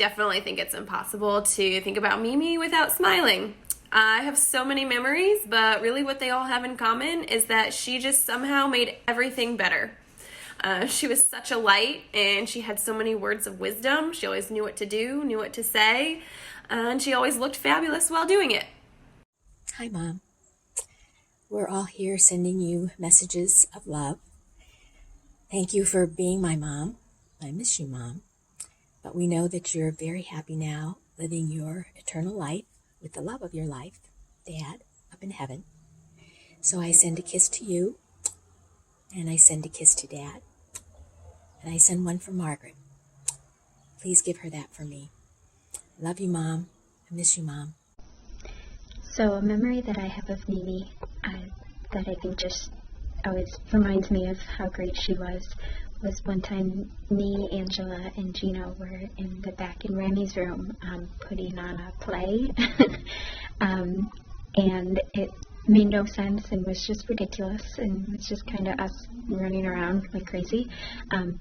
definitely think it's impossible to think about Mimi without smiling. I have so many memories, but really what they all have in common is that she just somehow made everything better. She was such a light, and she had so many words of wisdom. She always knew what to do, knew what to say, and she always looked fabulous while doing it. Hi, Mom. We're all here sending you messages of love. Thank you for being my mom. I miss you, Mom. But we know that you're very happy now, living your eternal life with the love of your life, Dad, up in heaven. So I send a kiss to you, and I send a kiss to Dad, and I send one for Margaret. Please give her that for me. Love you, Mom. I miss you, Mom. So a memory that I have of Mimi that I think just always reminds me of how great she was one time me, Angela, and Gino were in the back in Rammy's room putting on a play. And it made no sense and was just ridiculous, and it was just kind of us running around like crazy.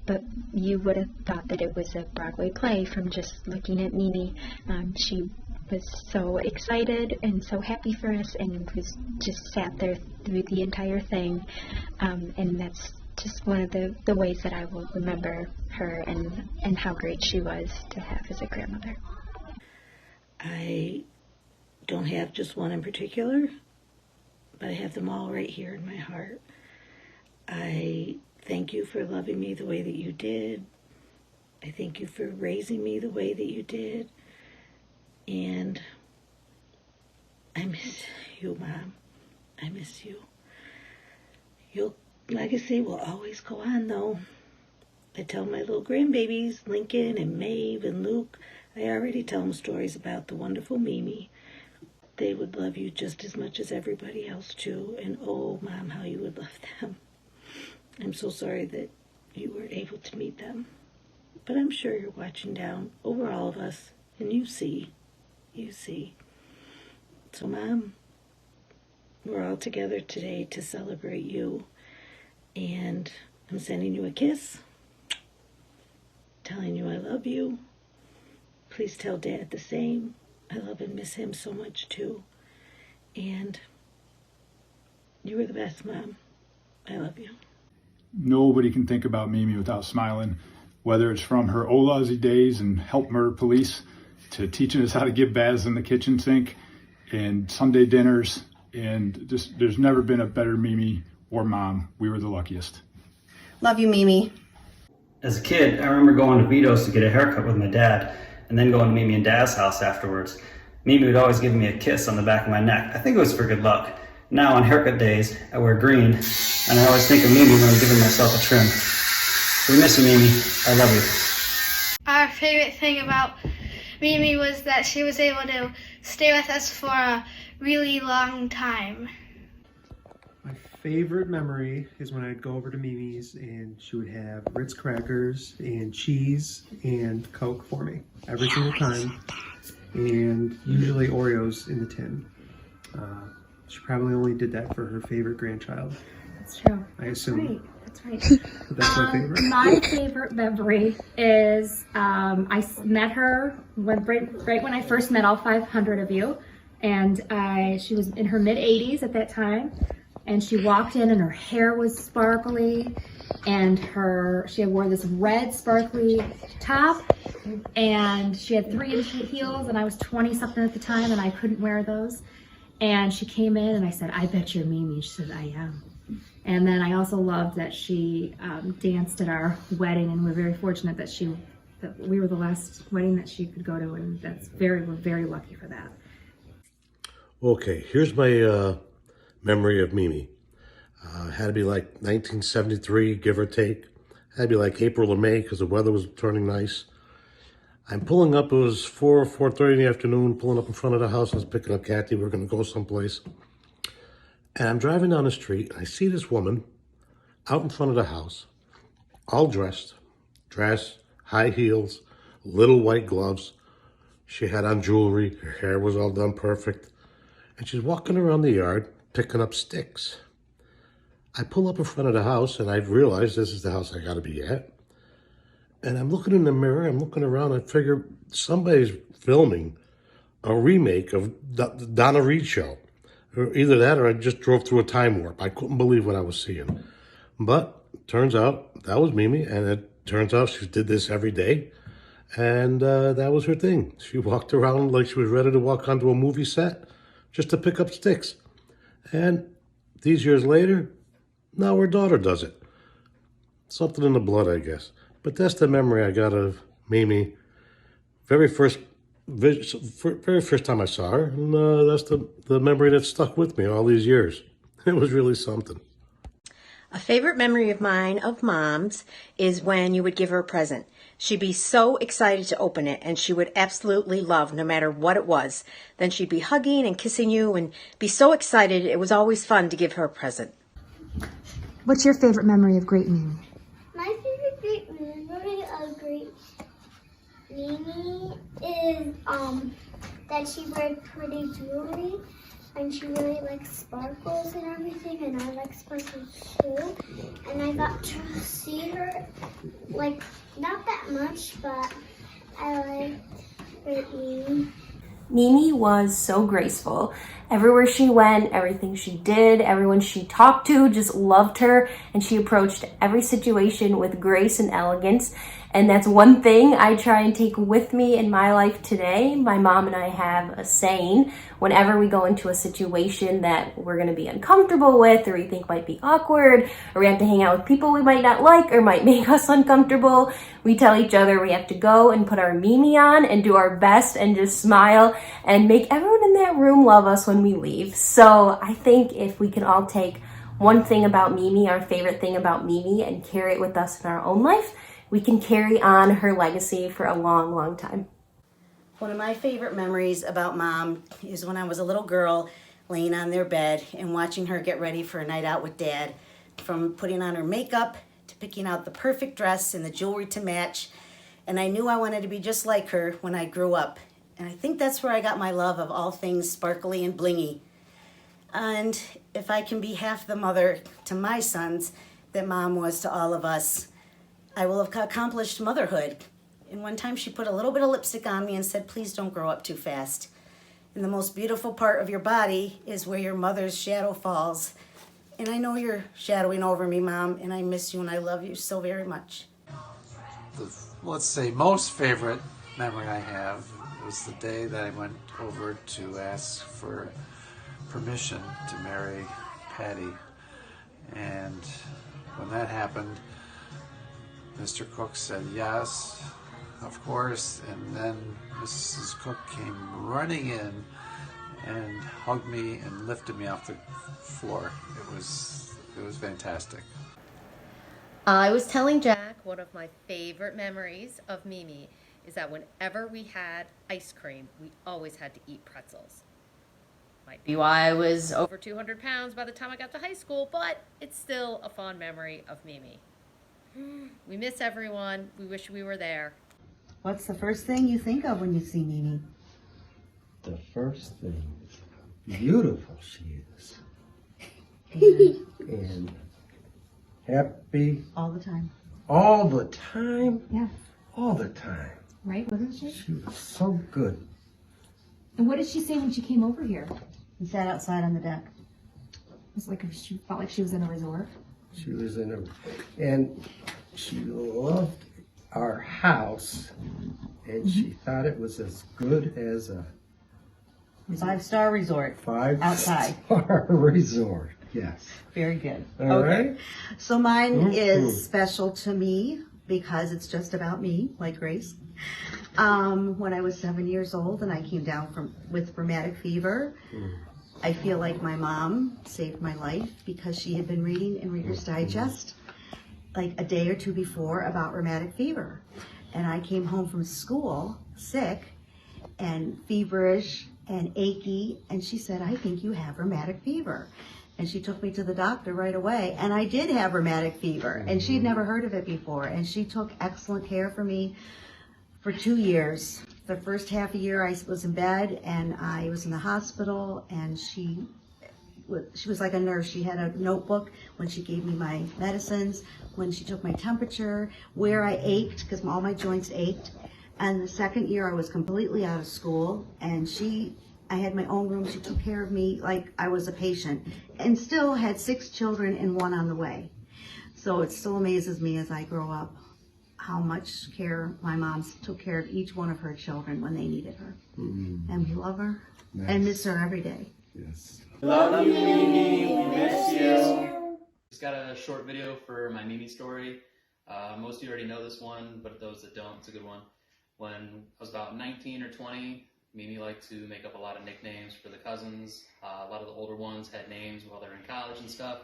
But you would have thought that it was a Broadway play from just looking at Mimi. She was so excited and so happy for us, and was just sat there through the entire thing. And that's just one of the ways that I will remember her and how great she was to have as a grandmother. I don't have just one in particular, but I have them all right here in my heart. I thank you for loving me the way that you did. I thank you for raising me the way that you did. And I miss you, Mom. I miss you. Your legacy will always go on, though. I tell my little grandbabies, Lincoln and Maeve and Luke, I already tell them stories about the wonderful Mimi. They would love you just as much as everybody else, too. And oh, Mom, how you would love them. I'm so sorry that you were able to meet them. But I'm sure you're watching down over all of us, and you see. So, Mom, we're all together today to celebrate you. And I'm sending you a kiss, telling you I love you. Please tell Dad the same. I love and miss him so much, too. And you were the best, Mom. I love you. Nobody can think about Mimi without smiling, whether it's from her Olazi days and help murder police to teaching us how to give baths in the kitchen sink and Sunday dinners. And just there's never been a better Mimi or mom. We were the luckiest. Love you, Mimi. As a kid, I remember going to Vito's to get a haircut with my dad and then going to Mimi and Dad's house afterwards. Mimi would always give me a kiss on the back of my neck. I think it was for good luck. Now on haircut days, I wear green, and I always think of Mimi when I'm giving myself a trim. We miss you, Mimi. I love you. Our favorite thing about Mimi was that she was able to stay with us for a really long time. My favorite memory is when I'd go over to Mimi's and she would have Ritz crackers and cheese and Coke for me every single time, and usually Oreos in the tin. She probably only did that for her favorite grandchild. That's true. I assume. That's right. But that's my favorite. My favorite memory is I met her right when I first met all 500 of you, and she was in her mid-80s at that time, and she walked in and her hair was sparkly, and she wore this red sparkly top, and she had 3-inch heels, and I was 20-something at the time, and I couldn't wear those. And she came in and I said, "I bet you're Mimi." She said, "I am." And then I also loved that she danced at our wedding, and we're very fortunate that we were the last wedding that she could go to, and we're very lucky for that. Okay, here's my memory of Mimi. Had to be like 1973, give or take. Had to be like April or May because the weather was turning nice. I'm pulling up, it was 4:30 in the afternoon, pulling up in front of the house. I was picking up Kathy, we were gonna go someplace. And I'm driving down the street, and I see this woman out in front of the house, all dressed, dress, high heels, little white gloves. She had on jewelry, her hair was all done perfect. And she's walking around the yard, picking up sticks. I pull up in front of the house, and I realize this is the house I gotta be at. And I'm looking in the mirror, I'm looking around, I figure somebody's filming a remake of the Donna Reed show. Or either that or I just drove through a time warp. I couldn't believe what I was seeing. But turns out that was Mimi, and it turns out she did this every day. And that was her thing. She walked around like she was ready to walk onto a movie set just to pick up sticks. And these years later, now her daughter does it. Something in the blood, I guess. But that's the memory I got of Mimi. Very first time I saw her, and that's the memory that stuck with me all these years. It was really something. A favorite memory of mine of Mom's is when you would give her a present. She'd be so excited to open it, and she would absolutely love no matter what it was. Then she'd be hugging and kissing you and be so excited. It was always fun to give her a present. What's your favorite memory of Great Mimi? My favorite great memory of Great Mimi is that she wears pretty jewelry and she really likes sparkles and everything, and I like sparkles too. And I got to see her, like, not that much, but I like Great Mimi. Mimi was so graceful. Everywhere she went, everything she did, everyone she talked to just loved her, and she approached every situation with grace and elegance. And that's one thing I try and take with me in my life today. My mom and I have a saying: whenever we go into a situation that we're going to be uncomfortable with, or we think might be awkward, or we have to hang out with people we might not like or might make us uncomfortable, we tell each other we have to go and put our Mimi on and do our best and just smile and make everyone in that room love us when we leave. So I think if we can all take one thing about Mimi, our favorite thing about Mimi, and carry it with us in our own life, we can carry on her legacy for a long, long time. One of my favorite memories about Mom is when I was a little girl laying on their bed and watching her get ready for a night out with Dad, from putting on her makeup to picking out the perfect dress and the jewelry to match. And I knew I wanted to be just like her when I grew up. And I think that's where I got my love of all things sparkly and blingy. And if I can be half the mother to my sons that Mom was to all of us, I will have accomplished motherhood. And one time she put a little bit of lipstick on me and said, "Please don't grow up too fast. And the most beautiful part of your body is where your mother's shadow falls. And I know you're shadowing over me, Mom, and I miss you and I love you so very much." Let's say most favorite memory I have was the day that I went over to ask for permission to marry Patty. And when that happened, Mr. Cook said yes, of course, and then Mrs. Cook came running in and hugged me and lifted me off the floor. It was fantastic. I was telling Jack one of my favorite memories of Mimi is that whenever we had ice cream, we always had to eat pretzels. Might be why I was over 200 pounds by the time I got to high school, but it's still a fond memory of Mimi. We miss everyone. We wish we were there. What's the first thing you think of when you see Mimi? The first thing, beautiful she is. And happy. All the time. All the time? Yeah. All the time. Right, wasn't she? She was so good. And what did she say when she came over here? We sat outside on the deck. It was like she felt like she was in a resort. She was in a, and she loved our house, and she thought it was as good as a 5-star resort. Outside. 5-star resort, yes. Very good. All okay. right. So mine is special to me because it's just about me, like Grace. When I was 7 years old and I came down with rheumatic fever, I feel like my mom saved my life because she had been reading in Reader's Digest like a day or two before about rheumatic fever. And I came home from school sick and feverish and achy, and she said, "I think you have rheumatic fever." And she took me to the doctor right away, and I did have rheumatic fever, and she'd never heard of it before, and she took excellent care for me for 2 years. The first half a year I was in bed and I was in the hospital, and she she was like a nurse. She had a notebook when she gave me my medicines, when she took my temperature, where I ached, because all my joints ached. And the second year I was completely out of school, and I had my own room. She took care of me like I was a patient, and still had 6 children and 1 on the way. So it still amazes me as I grow up how much care my mom took care of each one of her children when they needed her. And we love her and miss her every day. Yes. Love you, Mimi. We miss you. Just got a short video for my Mimi story. Most of you already know this one, but those that don't, it's a good one. When I was about 19 or 20, Mimi liked to make up a lot of nicknames for the cousins. A lot of the older ones had names while they were in college and stuff.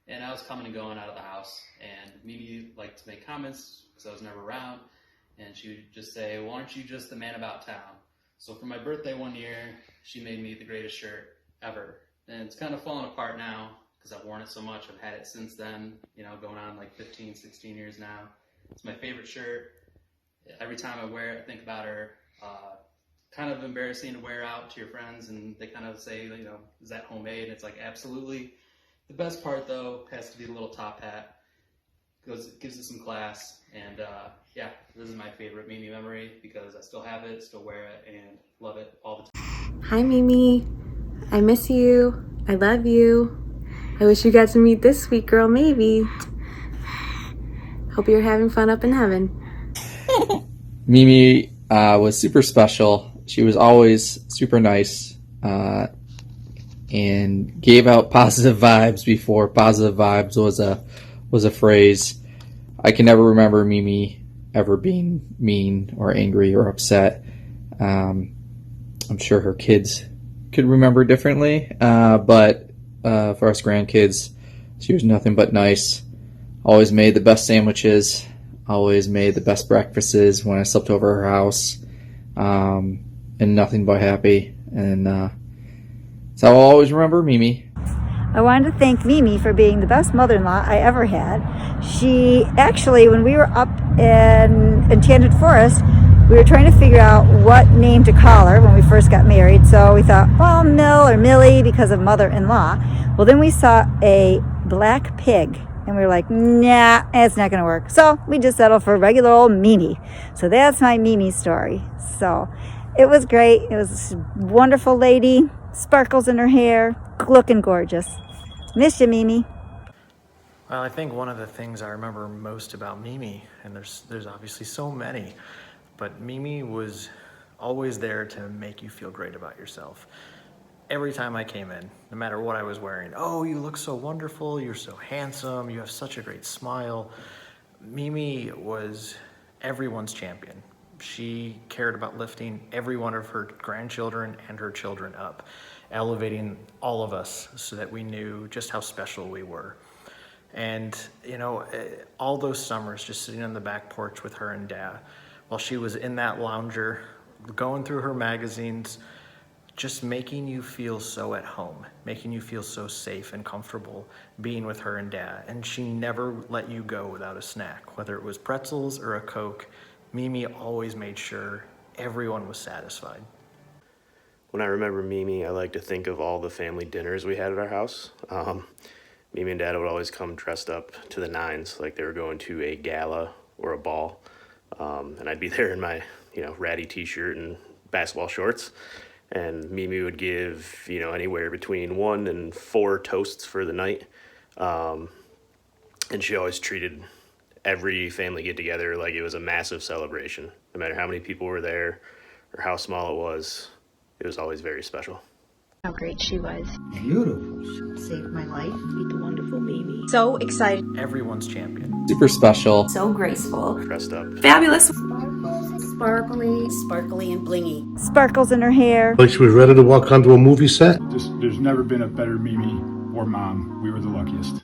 And I was coming and going out of the house, and Mimi liked to make comments because I was never around, and she would just say, "Well, aren't you just the man about town?" So for my birthday one year, she made me the greatest shirt ever. And it's kind of fallen apart now because I've worn it so much. I've had it since then, you know, going on like 15, 16 years now. It's my favorite shirt. Every time I wear it, I think about her. Kind of embarrassing to wear out to your friends, and they kind of say, you know, "Is that homemade?" And it's like, absolutely. The best part, though, has to be the little top hat. Gives it some class, and yeah, this is my favorite Mimi memory because I still have it, still wear it, and love it all the time. Hi, Mimi. I miss you. I love you. I wish you got to meet this sweet girl, maybe. Hope you're having fun up in heaven. Mimi was super special. She was always super nice and gave out positive vibes before positive vibes was a phrase. I can never remember Mimi ever being mean or angry or upset. I'm sure her kids could remember differently, but for us grandkids, she was nothing but nice. Always made the best sandwiches, always made the best breakfasts when I slept over her house, and nothing but happy. And so I'll always remember Mimi. I wanted to thank Mimi for being the best mother-in-law I ever had. She actually, when we were up in Enchanted Forest, we were trying to figure out what name to call her when we first got married. So we thought, well, Mill or Millie because of mother-in-law. Well, then we saw a black pig, and we were like, nah, it's not going to work. So we just settled for regular old Mimi. So that's my Mimi story. So it was great. It was a wonderful lady, sparkles in her hair, looking gorgeous. Miss you, Mimi. Well, I think one of the things I remember most about Mimi, and there's obviously so many, but Mimi was always there to make you feel great about yourself. Every time I came in, no matter what I was wearing, "Oh, you look so wonderful, you're so handsome, you have such a great smile." Mimi was everyone's champion. She cared about lifting every one of her grandchildren and her children up, elevating all of us so that we knew just how special we were. And, you know, all those summers just sitting on the back porch with her and Dad, while she was in that lounger, going through her magazines, just making you feel so at home, making you feel so safe and comfortable being with her and Dad. And she never let you go without a snack, whether it was pretzels or a Coke. Mimi always made sure everyone was satisfied. When I remember Mimi, I like to think of all the family dinners we had at our house. Mimi and Dad would always come dressed up to the nines, like they were going to a gala or a ball. And I'd be there in my, ratty t-shirt and basketball shorts. And Mimi would give, anywhere between 1 and 4 toasts for the night. And she always treated every family get-together like it was a massive celebration. No matter how many people were there or how small it was always very special. How great she was. Beautiful. She saved my life. Meet the wonderful Mimi. So excited. Everyone's champion. Super special. So graceful. Dressed up. Fabulous. Sparkly. Sparkly and blingy. Sparkles in her hair. Like she was ready to walk onto a movie set. There's never been a better Mimi or mom. We were the luckiest.